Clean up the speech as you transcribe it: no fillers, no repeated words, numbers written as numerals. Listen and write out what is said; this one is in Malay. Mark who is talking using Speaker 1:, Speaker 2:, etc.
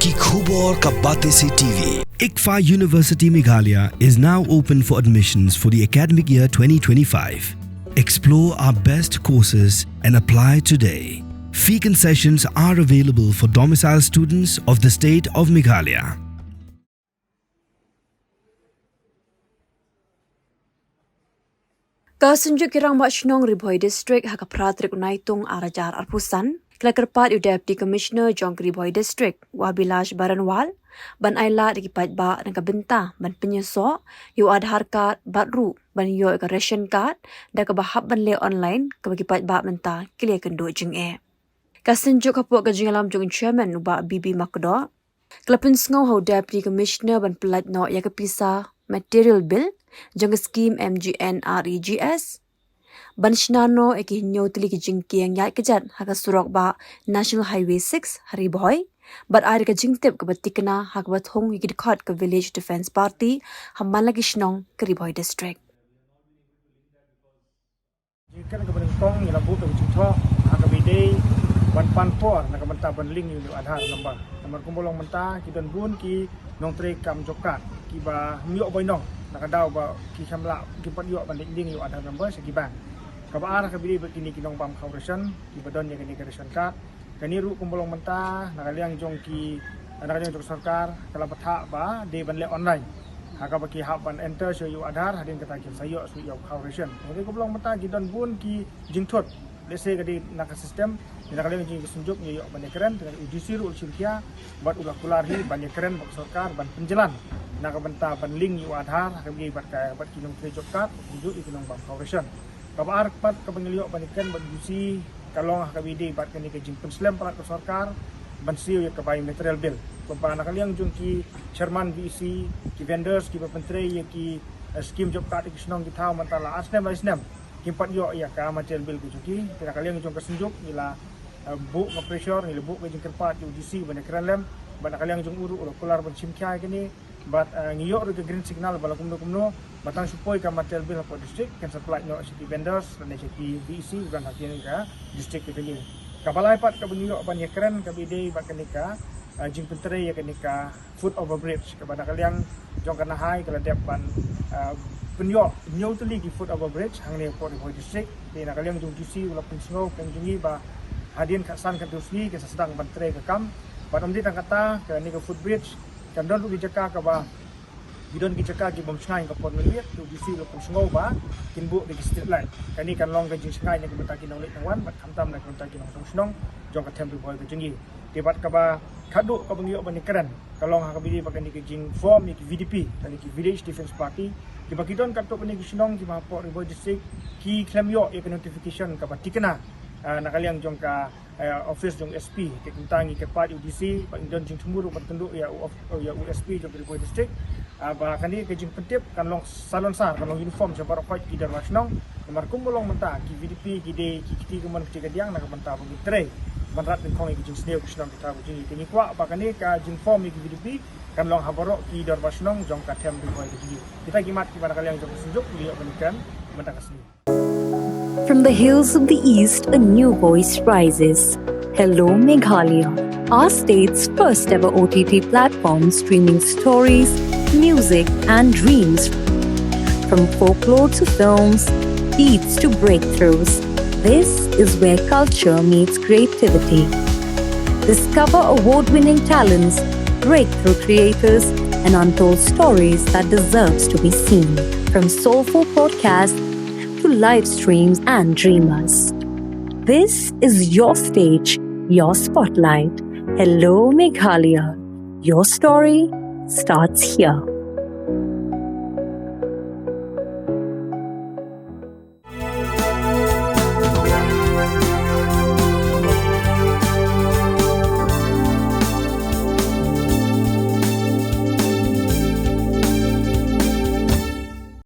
Speaker 1: की खूब और कब्बाते से TV.
Speaker 2: ICFA University Meghalaya is now open for admissions for the academic year 2025. Explore our best courses and apply today. Fee concessions are available for domicile students of the state of Meghalaya.
Speaker 3: Kasunjuk kirang Machnong Riboy District hakapratrik unaitung arajar arpusan kelakerpat yu Deputy Commissioner Jong Riboy District Wabilash Baranwal ban aila dikipat ba nang kabenta ban penyeso yu Aadhaar card baru ban yu ration card da kabahap ban le online kabagipat ba menta kile kendo jing Kasunjuk kapuk kajing alam jong chairman uba BB Makdo kelapun sngau ho Deputy Commissioner ban pelat no ya kapisa material bill jang scheme MGNREGS ban shnano eki hinyo tili ki jingki yang yat kejat haka surok ba National Highway 6 Hariboy bat air ka jingtip ka batikna haka bat hong yiki dikot ka Village Defence Party hamman lagi shnong ke Riboy District.
Speaker 4: Jika nak berengkong ialah buat bercakap haka bidai ban panpor nak mentah ban link yu Aadhaar nomor kumbolong mentah kita bun ki nong tre kam jokat ki ba nyok boy nong nak dau ba ki kamla ki pat yok ban link yu Aadhaar number segi bang ka ba ar ka bidai begini ki nong bam corporation ki badon yang ni ration card kani ru kumbolong mentah nak liang jong ki nak liang jong sarkar kala batha ba de ban le online haka ba ki hab ban enter show yu Aadhaar hadin kata ki sayo su yu corporation jadi kumbolong mentah ki don bun ki jingthot let's say kadi nak sistem nak kalian jing kesunjuk yu banyak keren dengan UGC ru silkia buat ulah kular hi banyak keren bak sarkar ban penjalan nak benta ban link yu Aadhaar kami buat kaya buat kinong tre job card tunjuk ikinong bam corporation kabar pat ka pangiliyo banikan ban UGC kalong ka bidi bat kani ka jing penslam para ka sarkar ban siu ya ka bay material bill pampa nak kalian jung ki chairman VC ki vendors ki pentre ya ki scheme job card ki snong ki thau mantala asnem kimpat yo ya ka material bill ku juki nak kalian jung ka sunjuk ila buk ke pressure ni buk ke jengkerpat UGC banyak keren lem banyak kali yang jeng uru ulo kelar ban simkia kini bat ngiyok ke green signal bala kumno batang supoi ka material bill po district kan supply no city vendors dan city VC bukan hakian ka district ke ni kapalai pat ka ngiyok banyak keren ka bidai bat kenika jeng pentere ya kenika foot overbridge ke banyak kali yang jong kana hai kala depan penyok nyau tuli ki foot overbridge hang ni po district ni nak kali yang jong UGC ulo pensno kan jengi ba hadian kasan kadusni ke sedang bantre ke kam padam di kata ke ni ke footbridge kan don di jaka ka ba bidon ki jaka ki bom sngai ka pon meliat tu di si lokon sngau ba kinbu di street light kan ni kan long ke jing sngai ni ke betaki nong lit nang bat khamtam na betaki nong snong jong ka temple boy ke jengi debat ka ba khadu ka bangio ban keren kalong ha ka bidi ba kan ni ke jing form ni ki VDP kan ni ki Village Defence Party di bagi don ka to ni ki snong ki ma po Riboy District ki claim yo e notification ka ba tikna nak kalian jong ka office jong SP ke kuntangi ke part UDC pak don jing tumuru bertunduk ya USP jong Riboy District ba kani ke jing pentip kan long salon sar kan long uniform sebar white kidar wasnong nomor kumulong menta ki VDP ki de ki kiti keman ketiga diang nak menta bagi tre manrat den kong ki jing sneu kusnong kita bujini kini kwa ba kani ka jing form ki VDP kan long habarok ki dar wasnong jong ka tem Riboy District kita gimat ki pada kalian jong sunjuk lihat berikan menta kasni.
Speaker 5: From the hills of the east, a new voice rises. Hello Meghalaya, our state's first ever OTT platform streaming stories, music and dreams. From folklore to films, beats to breakthroughs, this is where culture meets creativity. Discover award-winning talents, breakthrough creators and untold stories that deserves to be seen. From soulful podcasts to live streams and dreamers. This is your stage, your spotlight. Hello Meghalaya. Your story starts here.